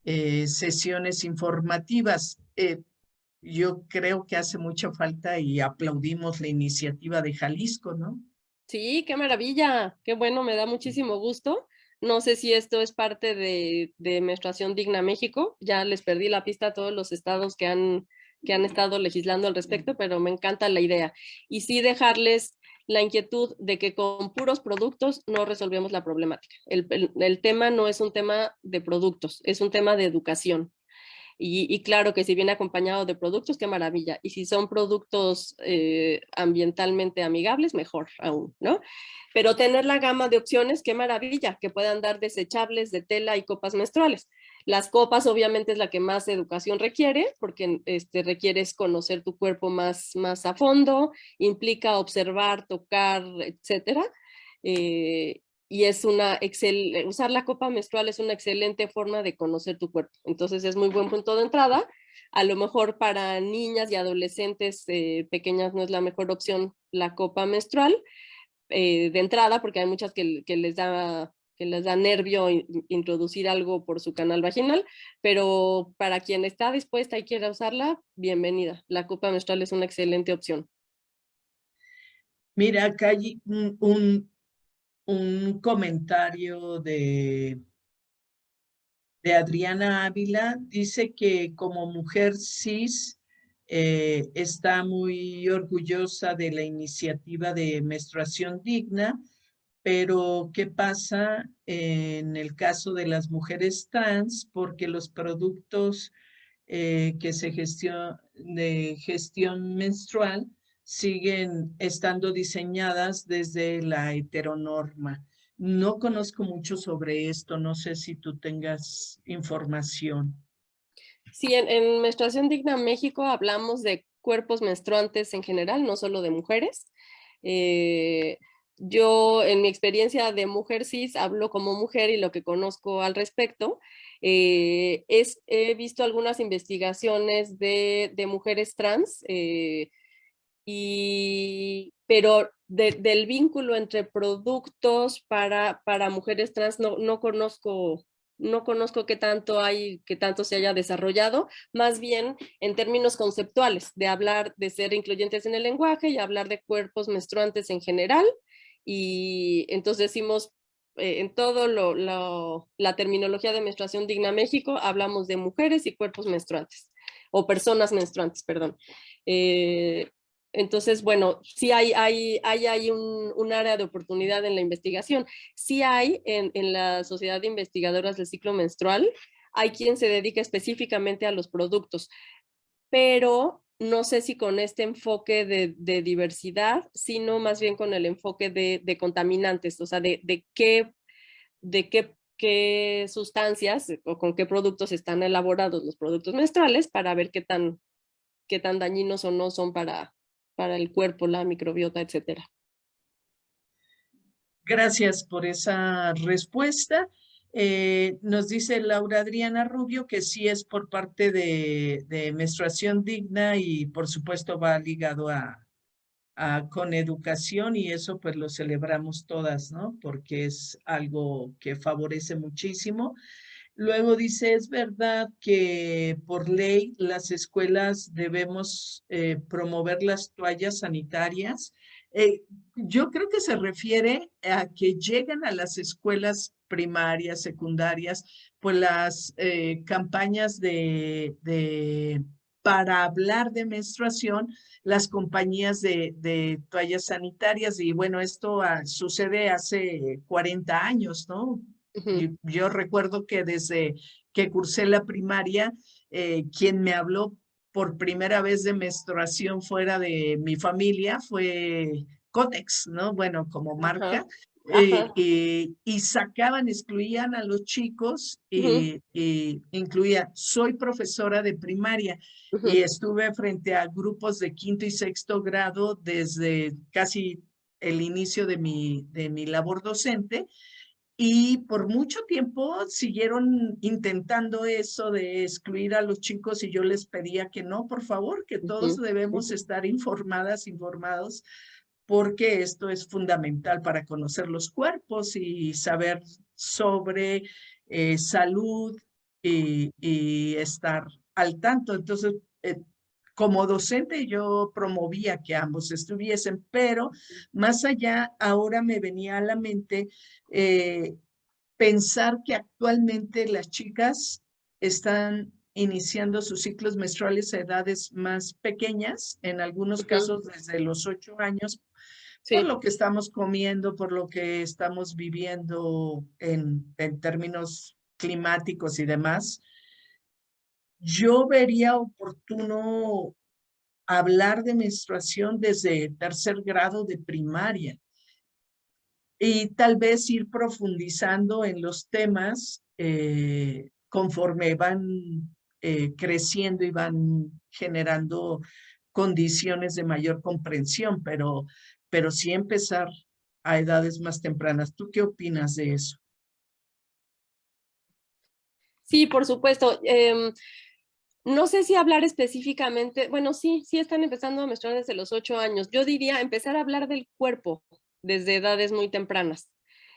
sesiones informativas. Yo creo que hace mucha falta y aplaudimos la iniciativa de Jalisco, ¿no? Sí, qué maravilla, qué bueno, me da muchísimo gusto. No sé si esto es parte de Menstruación Digna México, ya les perdí la pista a todos los estados que han estado legislando al respecto, pero me encanta la idea. Y sí dejarles la inquietud de que con puros productos no resolvemos la problemática. El tema no es un tema de productos, es un tema de educación. Y claro que si viene acompañado de productos, qué maravilla. Y si son productos ambientalmente amigables, mejor aún, ¿no? Pero tener la gama de opciones, qué maravilla, que puedan dar desechables de tela y copas menstruales. Las copas obviamente es la que más educación requiere, porque requieres conocer tu cuerpo más a fondo, implica observar, tocar, etcétera. Y usar la copa menstrual es una excelente forma de conocer tu cuerpo. Entonces es muy buen punto de entrada. A lo mejor para niñas y adolescentes pequeñas no es la mejor opción la copa menstrual de entrada, porque hay muchas que les da nervio introducir algo por su canal vaginal, pero para quien está dispuesta y quiera usarla, bienvenida. La copa menstrual es una excelente opción. Mira, acá hay un comentario de Adriana Ávila. Dice que como mujer cis está muy orgullosa de la iniciativa de menstruación digna, pero ¿qué pasa en el caso de las mujeres trans? Porque los productos que se de gestión menstrual siguen estando diseñadas desde la heteronorma. No conozco mucho sobre esto, no sé si tú tengas información. Sí, en Menstruación Digna México hablamos de cuerpos menstruantes en general, no solo de mujeres. Eh, yo en mi experiencia de mujer cis hablo como mujer y lo que conozco al respecto he visto algunas investigaciones de mujeres trans, pero del vínculo entre productos para mujeres trans no conozco qué tanto hay, qué tanto se haya desarrollado, más bien en términos conceptuales, de hablar, de ser incluyentes en el lenguaje y hablar de cuerpos menstruantes en general. Y entonces decimos, en todo la terminología de menstruación digna México, hablamos de mujeres y cuerpos menstruantes, o personas menstruantes, perdón. Eh, entonces, bueno, sí hay un área de oportunidad en la investigación. Sí hay en la Sociedad de Investigadoras del Ciclo Menstrual, hay quien se dedica específicamente a los productos, pero no sé si con este enfoque de diversidad, sino más bien con el enfoque de contaminantes, o sea, qué sustancias o con qué productos están elaborados los productos menstruales para ver qué tan dañinos o no son para el cuerpo, la microbiota, etcétera. Gracias por esa respuesta. Nos dice Laura Adriana Rubio que sí es por parte de menstruación digna y por supuesto va ligado con educación y eso pues lo celebramos todas, ¿no? Porque es algo que favorece muchísimo. Luego dice, es verdad que por ley las escuelas debemos promover las toallas sanitarias. Yo creo que se refiere a que llegan a las escuelas primarias, secundarias, pues las campañas para hablar de menstruación, las compañías de toallas sanitarias. Y bueno, esto sucede hace 40 años, ¿no? Yo recuerdo que desde que cursé la primaria, quien me habló por primera vez de menstruación fuera de mi familia fue Cotex, ¿no? Bueno, como marca. Ajá, ajá. Y sacaban, excluían a los chicos Uh-huh, y incluían, soy profesora de primaria y uh-huh, estuve frente a grupos de quinto y sexto grado desde casi el inicio de mi labor docente y por mucho tiempo siguieron intentando eso de excluir a los chicos y yo les pedía que no, por favor, que todos uh-huh, debemos uh-huh. estar informados, porque esto es fundamental para conocer los cuerpos y saber sobre salud y estar al tanto. Entonces, como docente yo promovía que ambos estuviesen, pero más allá, ahora me venía a la mente eh, pensar que actualmente las chicas están iniciando sus ciclos menstruales a edades más pequeñas, en algunos Uh-huh. casos desde los 8 años, por Sí. lo que estamos comiendo, por lo que estamos viviendo en términos climáticos y demás. Yo vería oportuno hablar de menstruación desde tercer grado de primaria y tal vez ir profundizando en los temas conforme van creciendo y van generando condiciones de mayor comprensión, pero sí empezar a edades más tempranas. ¿Tú qué opinas de eso? Sí, por supuesto. No sé si hablar específicamente, bueno, sí están empezando a menstruar desde los 8 años. Yo diría empezar a hablar del cuerpo desde edades muy tempranas.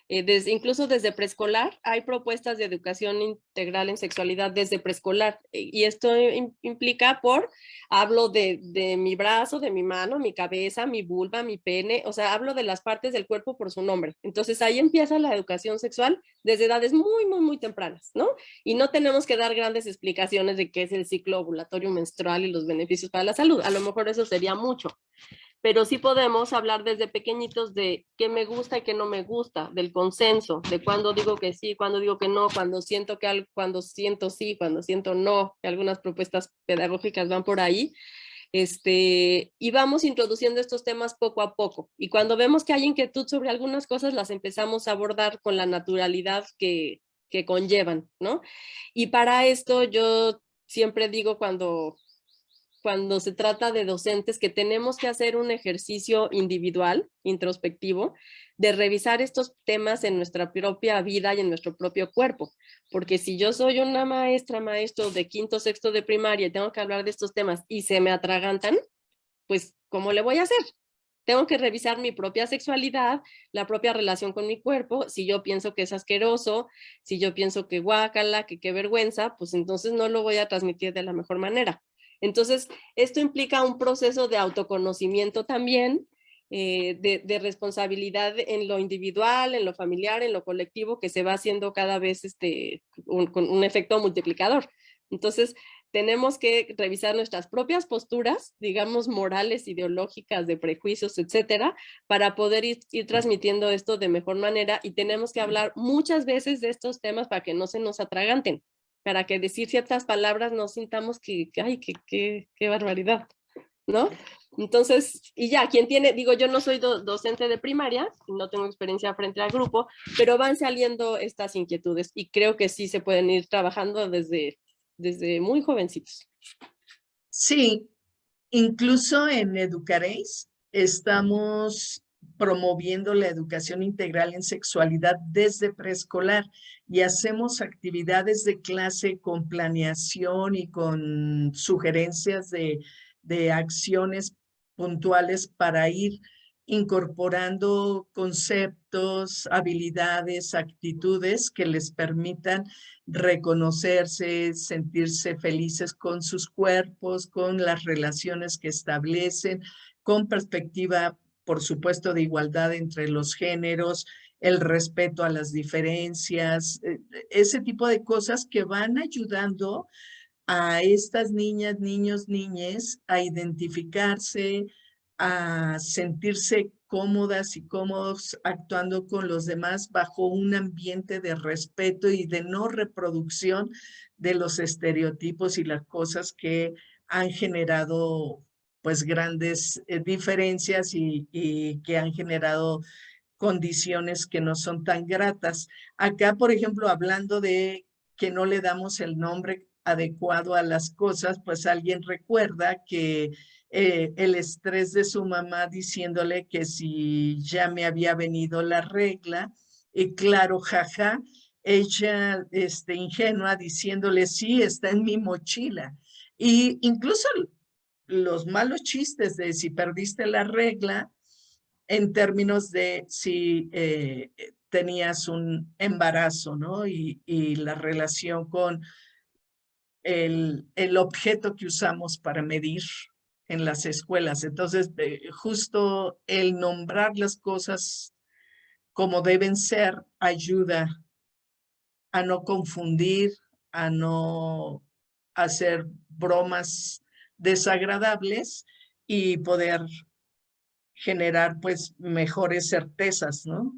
Incluso desde preescolar hay propuestas de educación integral en sexualidad desde preescolar y esto implica hablo de mi brazo, de mi mano, mi cabeza, mi vulva, mi pene, o sea, hablo de las partes del cuerpo por su nombre. Entonces ahí empieza la educación sexual desde edades muy tempranas, ¿no? Y no tenemos que dar grandes explicaciones de qué es el ciclo ovulatorio menstrual y los beneficios para la salud. A lo mejor eso sería mucho, pero sí podemos hablar desde pequeñitos de qué me gusta y qué no me gusta, del consenso, de cuándo digo que sí, cuándo digo que no, cuando siento sí, cuando siento no, que algunas propuestas pedagógicas van por ahí. Y vamos introduciendo estos temas poco a poco. Y cuando vemos que hay inquietud sobre algunas cosas, las empezamos a abordar con la naturalidad que conllevan, ¿no? Y para esto yo siempre digo cuando se trata de docentes que tenemos que hacer un ejercicio individual, introspectivo, de revisar estos temas en nuestra propia vida y en nuestro propio cuerpo. Porque si yo soy una maestro de quinto, sexto de primaria y tengo que hablar de estos temas y se me atragantan, pues, ¿cómo le voy a hacer? Tengo que revisar mi propia sexualidad, la propia relación con mi cuerpo. Si yo pienso que es asqueroso, si yo pienso que guácala, que qué vergüenza, pues entonces no lo voy a transmitir de la mejor manera. Entonces, esto implica un proceso de autoconocimiento también, de responsabilidad en lo individual, en lo familiar, en lo colectivo, que se va haciendo cada vez con un efecto multiplicador. Entonces, tenemos que revisar nuestras propias posturas, digamos, morales, ideológicas, de prejuicios, etcétera, para poder ir transmitiendo esto de mejor manera, y tenemos que hablar muchas veces de estos temas para que no se nos atraganten, para que decir ciertas palabras no sintamos ay, qué barbaridad, ¿no? Entonces, y ya, quien tiene, digo, yo no soy docente de primaria, no tengo experiencia frente al grupo, pero van saliendo estas inquietudes y creo que sí se pueden ir trabajando desde muy jovencitos. Sí, incluso en Educaréis estamos promoviendo la educación integral en sexualidad desde preescolar y hacemos actividades de clase con planeación y con sugerencias de acciones puntuales para ir incorporando conceptos, habilidades, actitudes que les permitan reconocerse, sentirse felices con sus cuerpos, con las relaciones que establecen, con perspectiva, por supuesto, de igualdad entre los géneros, el respeto a las diferencias, ese tipo de cosas que van ayudando a estas niñas, niños, niñes a identificarse, a sentirse cómodas y cómodos actuando con los demás bajo un ambiente de respeto y de no reproducción de los estereotipos y las cosas que han generado pues grandes diferencias y que han generado condiciones que no son tan gratas. Acá, por ejemplo, hablando de que no le damos el nombre adecuado a las cosas, pues alguien recuerda que el estrés de su mamá diciéndole que si ya me había venido la regla, y claro, jaja, ella ingenua diciéndole sí, está en mi mochila. Y incluso los malos chistes de si perdiste la regla, en términos de si tenías un embarazo, ¿no? Y la relación con el objeto que usamos para medir en las escuelas. Entonces, justo el nombrar las cosas como deben ser ayuda a no confundir, a no hacer bromas desagradables y poder generar pues mejores certezas, ¿no?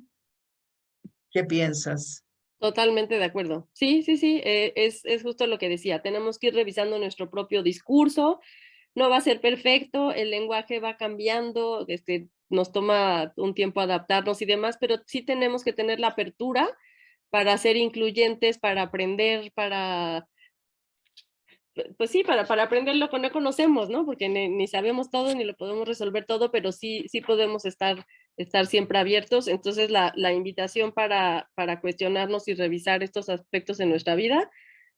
¿Qué piensas? Totalmente de acuerdo. Sí, sí, sí, es justo lo que decía. Tenemos que ir revisando nuestro propio discurso. No va a ser perfecto, el lenguaje va cambiando, nos toma un tiempo adaptarnos y demás, pero sí tenemos que tener la apertura para ser incluyentes, para aprender, pues sí, para aprender lo que no conocemos, ¿no? Porque ni sabemos todo, ni lo podemos resolver todo, pero sí podemos estar siempre abiertos. Entonces, la invitación para cuestionarnos y revisar estos aspectos en nuestra vida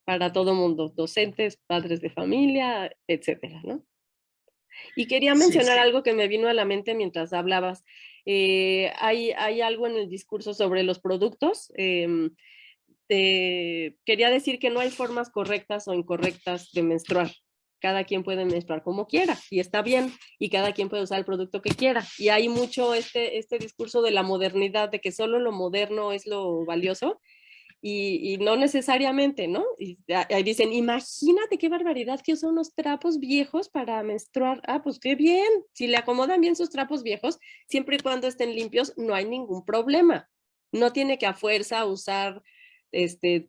para todo mundo, docentes, padres de familia, etcétera, ¿no? Y quería Sí, mencionar algo que me vino a la mente mientras hablabas. Hay algo en el discurso sobre los productos. Quería decir que no hay formas correctas o incorrectas de menstruar. Cada quien puede menstruar como quiera y está bien, y cada quien puede usar el producto que quiera. Y hay mucho este discurso de la modernidad, de que solo lo moderno es lo valioso, y no necesariamente, ¿no? Y ahí dicen, imagínate qué barbaridad que usa unos trapos viejos para menstruar. Ah, pues qué bien, si le acomodan bien sus trapos viejos, siempre y cuando estén limpios, no hay ningún problema. No tiene que a fuerza usar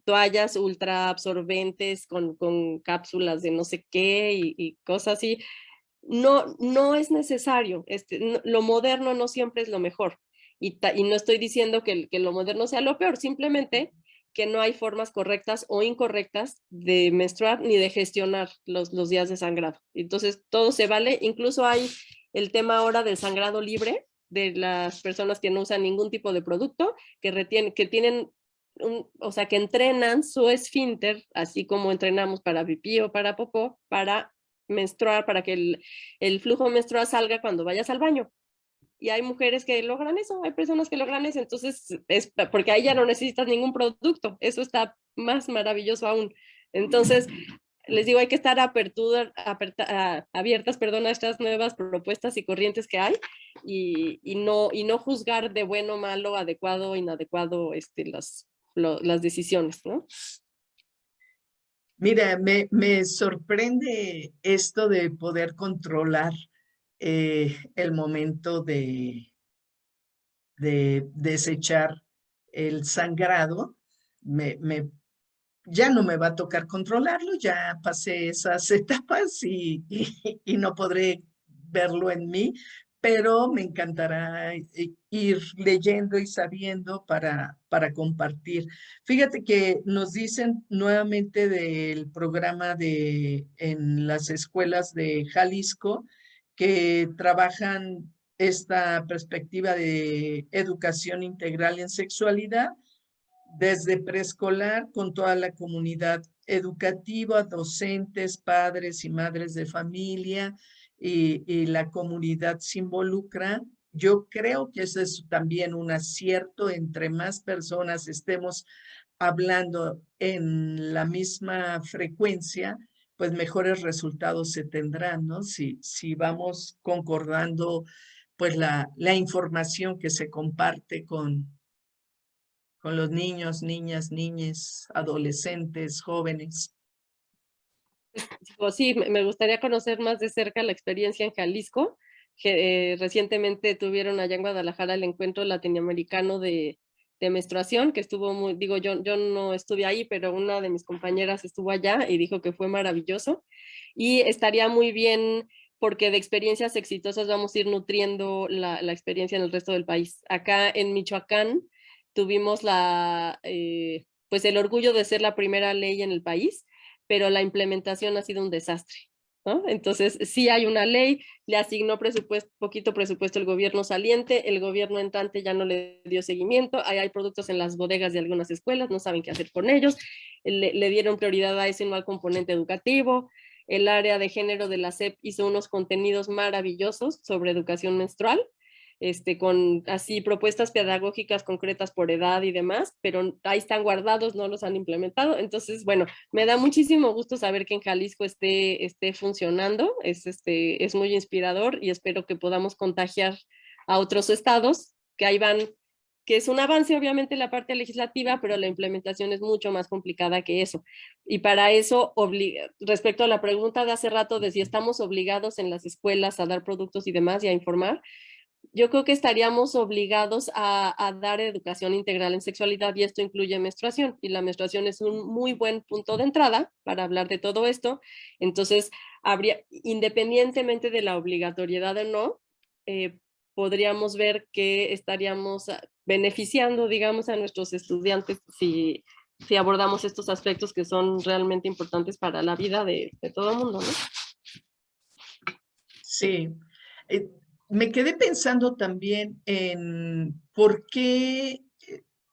toallas ultra absorbentes con cápsulas de no sé qué y cosas así. No es necesario. Lo moderno no siempre es lo mejor. Y no estoy diciendo que lo moderno sea lo peor, simplemente que no hay formas correctas o incorrectas de menstruar ni de gestionar los días de sangrado. Entonces, todo se vale. Incluso hay el tema ahora del sangrado libre, de las personas que no usan ningún tipo de producto, que tienen o sea, que entrenan su esfínter, así como entrenamos para pipí o para popó, para menstruar, para que el flujo menstrual salga cuando vayas al baño. Y hay mujeres que logran eso, hay personas que logran eso, entonces es porque ahí ya no necesitas ningún producto, eso está más maravilloso aún. Entonces, les digo, hay que estar abiertas, perdón, a estas nuevas propuestas y corrientes que hay y no juzgar de bueno, malo, adecuado, inadecuado las decisiones, ¿no? Mira, me sorprende esto de poder controlar el momento de desechar el sangrado. Ya no me va a tocar controlarlo, ya pasé esas etapas y no podré verlo en mí, pero me encantará ir leyendo y sabiendo para compartir. Fíjate que nos dicen nuevamente del programa en las escuelas de Jalisco que trabajan esta perspectiva de educación integral en sexualidad desde preescolar con toda la comunidad educativa, docentes, padres y madres de familia y la comunidad se involucra. Yo creo que eso es también un acierto, entre más personas estemos hablando en la misma frecuencia, pues mejores resultados se tendrán, ¿no? Si vamos concordando, pues la información que se comparte con los niños, niñas, niñes, adolescentes, jóvenes. Digo, sí, me gustaría conocer más de cerca la experiencia en Jalisco. Que, recientemente tuvieron allá en Guadalajara el encuentro latinoamericano de menstruación, que estuvo muy, digo, yo no estuve ahí, pero una de mis compañeras estuvo allá y dijo que fue maravilloso. Y estaría muy bien porque de experiencias exitosas vamos a ir nutriendo la experiencia en el resto del país. Acá en Michoacán tuvimos pues el orgullo de ser la primera ley en el país, pero la implementación ha sido un desastre, ¿no? Entonces, sí hay una ley, le asignó poquito presupuesto el gobierno saliente, el gobierno entrante ya no le dio seguimiento, ahí hay productos en las bodegas de algunas escuelas, no saben qué hacer con ellos, le dieron prioridad a ese no al componente educativo, el área de género de la SEP hizo unos contenidos maravillosos sobre educación menstrual, con así propuestas pedagógicas concretas por edad y demás, pero ahí están guardados, no los han implementado. Entonces, bueno, me da muchísimo gusto saber que en Jalisco esté funcionando, es muy inspirador y espero que podamos contagiar a otros estados que ahí van, que es un avance obviamente la parte legislativa, pero la implementación es mucho más complicada que eso. Y para eso, respecto a la pregunta de hace rato de si estamos obligados en las escuelas a dar productos y demás y a informar, yo creo que estaríamos obligados a dar educación integral en sexualidad y esto incluye menstruación y la menstruación es un muy buen punto de entrada para hablar de todo esto. Entonces, independientemente de la obligatoriedad o no, podríamos ver que estaríamos beneficiando, digamos, a nuestros estudiantes si abordamos estos aspectos que son realmente importantes para la vida de todo el mundo, ¿no? Sí. Eh, Me quedé pensando también en por qué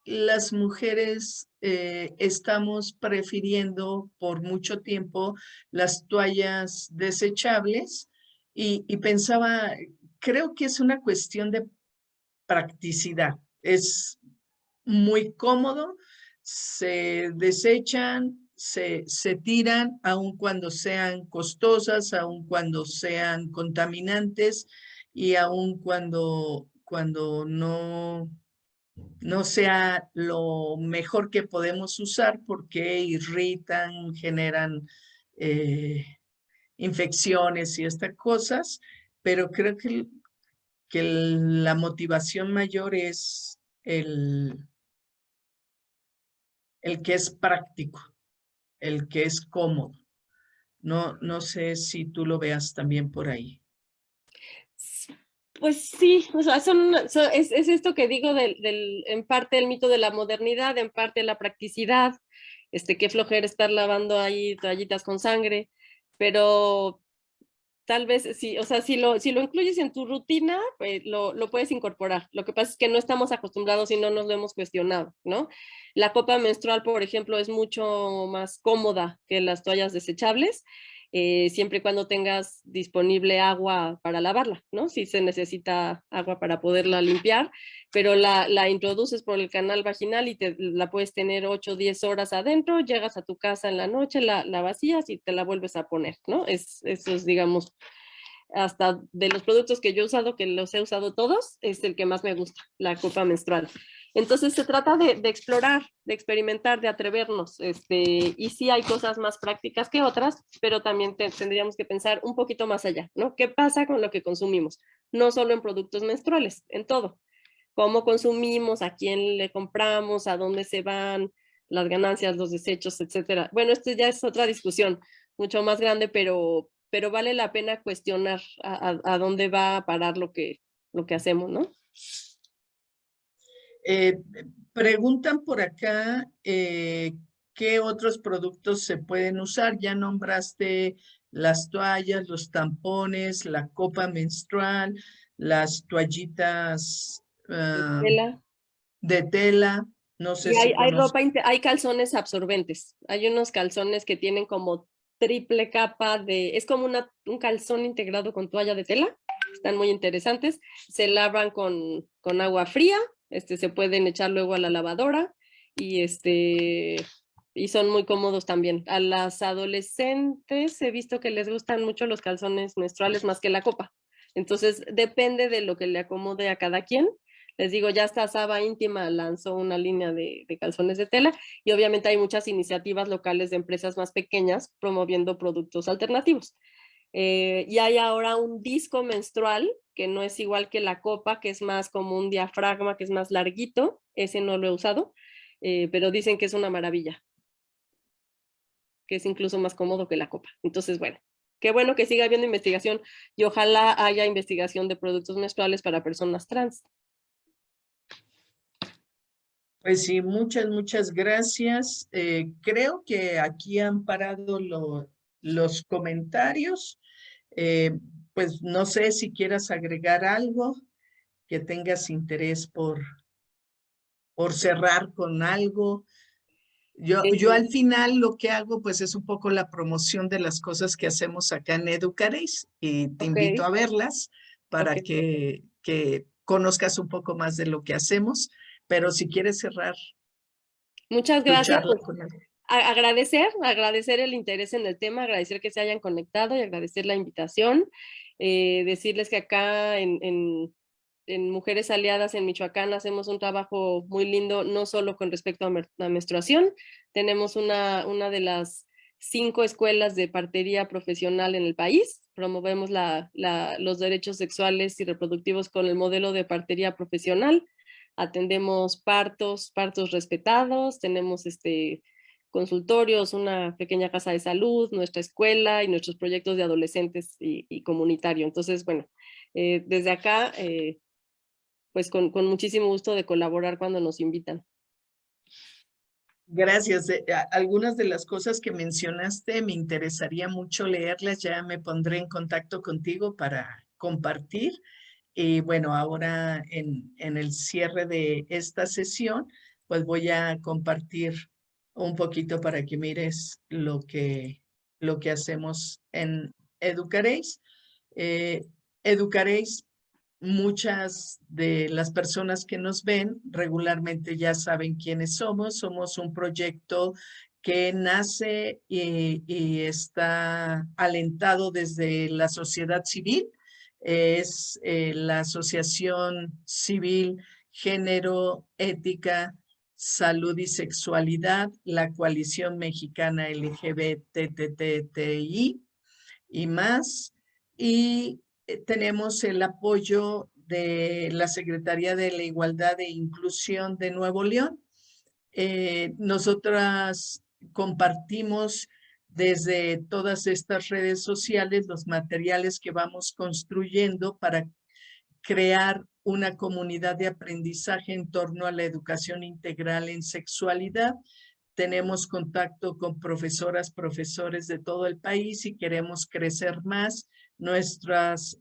las mujeres estamos prefiriendo por mucho tiempo las toallas desechables y pensaba, creo que es una cuestión de practicidad. Es muy cómodo, se desechan, se tiran, aun cuando sean costosas, aun cuando sean contaminantes y aun cuando no sea lo mejor que podemos usar porque irritan, generan infecciones y estas cosas, pero creo que la motivación mayor es el que es práctico, el que es cómodo. No sé si tú lo veas también por ahí. Pues sí, o sea, es esto que digo en parte el mito de la modernidad, en parte la practicidad, qué flojera estar lavando ahí toallitas con sangre, pero tal vez sí, o sea, si lo incluyes en tu rutina, pues lo puedes incorporar. Lo que pasa es que no estamos acostumbrados y no nos lo hemos cuestionado, ¿no? La copa menstrual, por ejemplo, es mucho más cómoda que las toallas desechables, siempre y cuando tengas disponible agua para lavarla, ¿no? Si se necesita agua para poderla limpiar, pero la introduces por el canal vaginal y la puedes tener 8 o 10 horas adentro, llegas a tu casa en la noche, la vacías y te la vuelves a poner, ¿no? Eso es, digamos, hasta de los productos que yo he usado, que los he usado todos, es el que más me gusta, la copa menstrual. Entonces se trata de explorar, de experimentar, de atrevernos. Y sí hay cosas más prácticas que otras, pero también tendríamos que pensar un poquito más allá, ¿no? ¿Qué pasa con lo que consumimos? No solo en productos menstruales, en todo. ¿Cómo consumimos? ¿A quién le compramos? ¿A dónde se van? Las ganancias, los desechos, etcétera. Bueno, esto ya es otra discusión mucho más grande, pero vale la pena cuestionar a dónde va a parar lo que hacemos, ¿no? Eh, Preguntan por acá qué otros productos se pueden usar. Ya nombraste las toallas, los tampones, la copa menstrual, las toallitas Tela. de tela. No sé Y si hay conozco. hay calzones absorbentes. Hay unos calzones que tienen como triple capa es como un calzón integrado con toalla de tela. Están muy interesantes. Se lavan con agua fría. Se pueden echar luego a la lavadora y y son muy cómodos también. A las adolescentes he visto que les gustan mucho los calzones menstruales más que la copa. Entonces depende de lo que le acomode a cada quien. Les digo, ya hasta Saba Íntima lanzó una línea de calzones de tela y obviamente hay muchas iniciativas locales de empresas más pequeñas promoviendo productos alternativos. Y hay ahora un disco menstrual que no es igual que la copa, que es más como un diafragma, que es más larguito. Ese no lo he usado, pero dicen que es una maravilla, que es incluso más cómodo que la copa. Entonces, bueno, qué bueno que siga habiendo investigación y ojalá haya investigación de productos menstruales para personas trans. Pues sí, muchas gracias. Creo que aquí han parado los comentarios. Eh, pues no sé si quieras agregar algo, que tengas interés por cerrar con algo. Yo Eh, al final lo que hago pues es un poco la promoción de las cosas que hacemos acá en Educareis y te ok, invito a verlas ok. para que conozcas un poco más de lo que hacemos, pero si quieres cerrar Muchas tu gracias. charla Pues con algo. agradecer el interés en el tema, agradecer que se hayan conectado y agradecer la invitación. Decirles que acá en Mujeres Aliadas en Michoacán hacemos un trabajo muy lindo, no solo con respecto a la menstruación, tenemos una de las 5 escuelas de partería profesional en el país, promovemos los derechos sexuales y reproductivos con el modelo de partería profesional, atendemos partos respetados, tenemos consultorios, una pequeña casa de salud, nuestra escuela y nuestros proyectos de adolescentes y comunitario. Entonces, bueno, desde acá, pues con muchísimo gusto de colaborar cuando nos invitan. Gracias. Algunas de las cosas que mencionaste me interesaría mucho leerlas. Ya me pondré en contacto contigo para compartir. Y bueno, ahora en el cierre de esta sesión, pues voy a compartir un poquito para que mires lo que hacemos en Educareis. Eh, Educareis, muchas de las personas que nos ven regularmente ya saben quiénes somos. Somos un proyecto que nace y está alentado desde la sociedad civil. Es la Asociación Civil Género, Ética, Salud y Sexualidad, la Coalición Mexicana LGBTTI y más. Y tenemos el apoyo de la Secretaría de la Igualdad e Inclusión de Nuevo León. Nosotras compartimos desde todas estas redes sociales los materiales que vamos construyendo para crear una comunidad de aprendizaje en torno a la educación integral en sexualidad. Tenemos contacto con profesoras, profesores de todo el país y queremos crecer más. Nuestras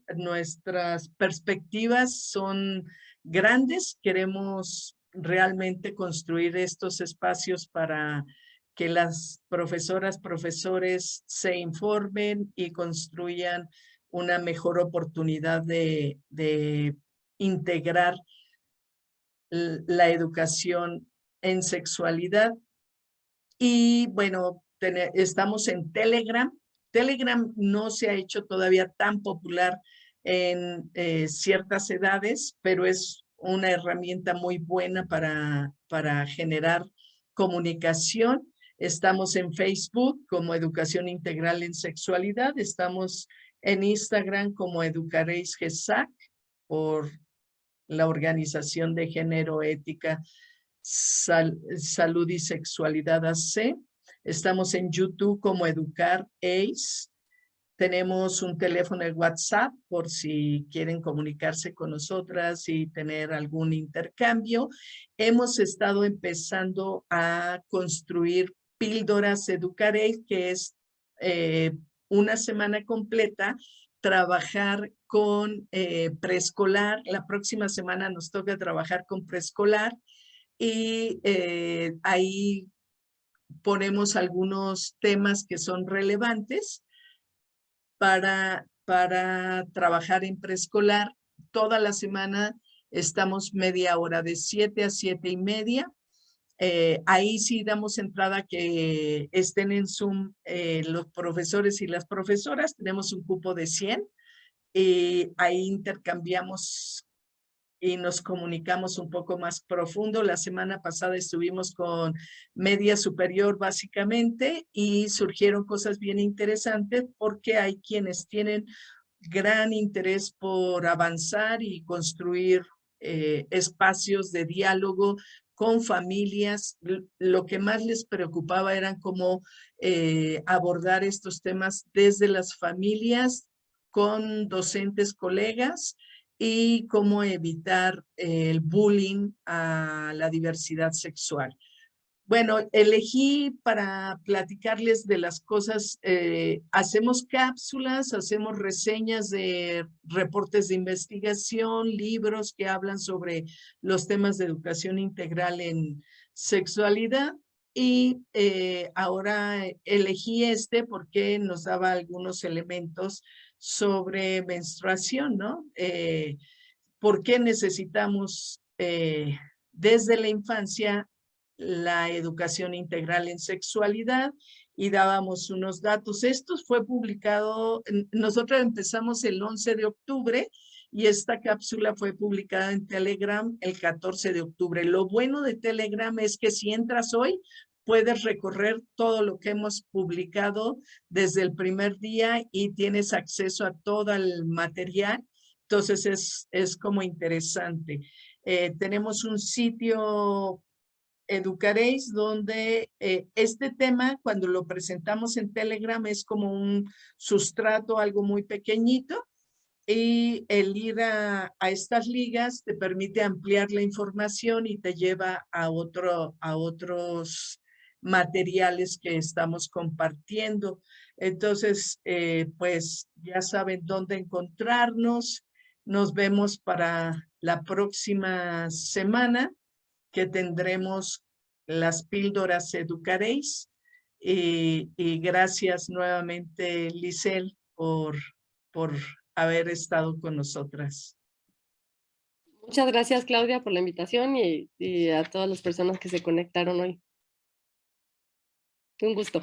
perspectivas son grandes. Queremos realmente construir estos espacios para que las profesoras, profesores se informen y construyan una mejor oportunidad de integrar la educación en sexualidad. Y bueno, estamos en Telegram. Telegram no se ha hecho todavía tan popular en ciertas edades, pero es una herramienta muy buena para generar comunicación. Estamos en Facebook como Educación Integral en Sexualidad. Estamos en Instagram como Educaréis GESAC por la Organización de Género, Ética, Salud y Sexualidad AC. Estamos en YouTube como Educar ACE. Tenemos un teléfono de WhatsApp por si quieren comunicarse con nosotras y tener algún intercambio. Hemos estado empezando a construir píldoras Educar ACE, que es una semana completa trabajar con preescolar. La próxima semana nos toca trabajar con preescolar y ahí ponemos algunos temas que son relevantes para trabajar en preescolar. Toda la semana estamos media hora de 7 a 7:30. Ahí sí damos entrada que estén en Zoom los profesores y las profesoras. Tenemos un cupo de 100 y ahí intercambiamos y nos comunicamos un poco más profundo. La semana pasada estuvimos con media superior básicamente y surgieron cosas bien interesantes porque hay quienes tienen gran interés por avanzar y construir espacios de diálogo con familias. Lo que más les preocupaba eran cómo abordar estos temas desde las familias con docentes, colegas, y cómo evitar el bullying a la diversidad sexual. Bueno, elegí para platicarles de las cosas, hacemos cápsulas, hacemos reseñas de reportes de investigación, libros que hablan sobre los temas de educación integral en sexualidad. Y ahora elegí porque nos daba algunos elementos sobre menstruación, ¿no? ¿Por qué necesitamos desde la infancia la educación integral en sexualidad? Y dábamos unos datos. Esto fue publicado, nosotros empezamos el 11 de octubre y esta cápsula fue publicada en Telegram el 14 de octubre. Lo bueno de Telegram es que si entras hoy, puedes recorrer todo lo que hemos publicado desde el primer día y tienes acceso a todo el material. Entonces es como interesante. Tenemos un sitio Educaréis donde este tema, cuando lo presentamos en Telegram, es como un sustrato, algo muy pequeñito, y el ir a estas ligas te permite ampliar la información y te lleva a otros materiales que estamos compartiendo. Entonces, pues ya saben dónde encontrarnos. Nos vemos para la próxima semana, que tendremos las píldoras Educaréis. Y gracias nuevamente, Lisel, por haber estado con nosotras. Muchas gracias, Claudia, por la invitación y a todas las personas que se conectaron hoy. Un gusto.